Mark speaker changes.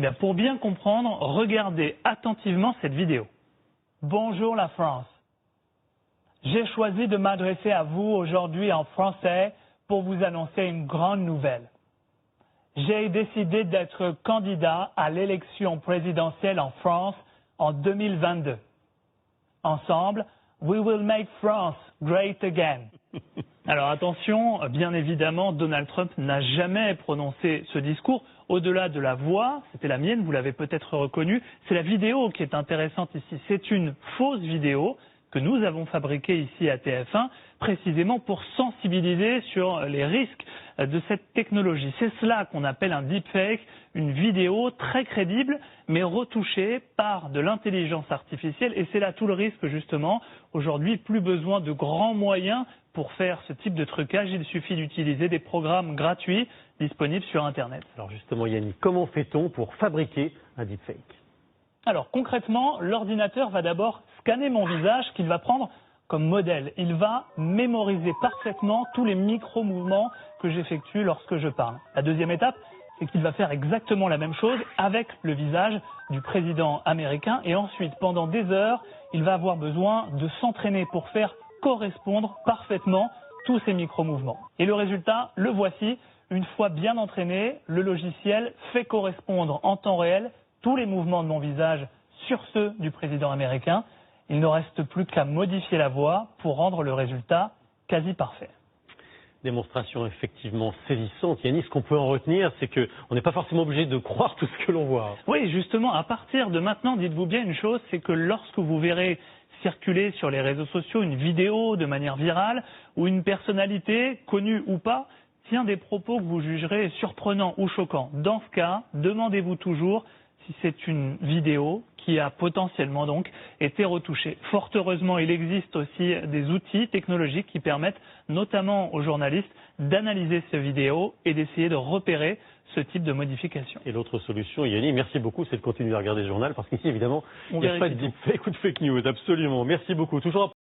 Speaker 1: Eh bien, pour bien comprendre, regardez attentivement cette vidéo. Bonjour la France. J'ai choisi de m'adresser à vous aujourd'hui en français pour vous annoncer une grande nouvelle. J'ai décidé d'être candidat à l'élection présidentielle en France en 2022. Ensemble, we will make France great again. Alors attention, bien évidemment, Donald Trump n'a jamais prononcé ce discours. Au-delà de la voix, c'était la mienne, vous l'avez peut-être reconnu, c'est la vidéo qui est intéressante ici. C'est une fausse vidéo que nous avons fabriquée ici à TF1, précisément pour sensibiliser sur les risques de cette technologie. C'est cela qu'on appelle un deepfake, une vidéo très crédible, mais retouchée par de l'intelligence artificielle. Et c'est là tout le risque, justement. Aujourd'hui, plus besoin de grands moyens pour faire ce type de trucage. Il suffit d'utiliser des programmes gratuits disponibles sur Internet.
Speaker 2: Alors justement, Yannick, comment fait-on pour fabriquer un deepfake ?
Speaker 1: Alors concrètement, l'ordinateur va d'abord scanner mon visage qu'il va prendre comme modèle. Il va mémoriser parfaitement tous les micro-mouvements que j'effectue lorsque je parle. La deuxième étape, c'est qu'il va faire exactement la même chose avec le visage du président américain. Et ensuite, pendant des heures, il va avoir besoin de s'entraîner pour faire correspondre parfaitement tous ces micro-mouvements. Et le résultat, le voici. Une fois bien entraîné, le logiciel fait correspondre en temps réel tous les mouvements de mon visage sur ceux du président américain. Il ne reste plus qu'à modifier la voix pour rendre le résultat quasi parfait.
Speaker 2: Démonstration effectivement saisissante. Yannick, ce qu'on peut en retenir, c'est qu'on n'est pas forcément obligé de croire tout ce que l'on voit.
Speaker 1: Oui, justement, à partir de maintenant, dites-vous bien une chose, c'est que lorsque vous verrez circuler sur les réseaux sociaux une vidéo de manière virale où une personnalité, connue ou pas, tient des propos que vous jugerez surprenants ou choquants. Dans ce cas, demandez-vous toujours si c'est une vidéo qui a potentiellement donc été retouchée. Fort heureusement, il existe aussi des outils technologiques qui permettent notamment aux journalistes d'analyser ces vidéos et d'essayer de repérer ce type de modification.
Speaker 2: Et l'autre solution, Yannick, merci beaucoup, c'est de continuer à regarder le journal parce qu'ici, évidemment, il n'y a pas de deepfake ou de fake news, absolument. Merci beaucoup. Toujours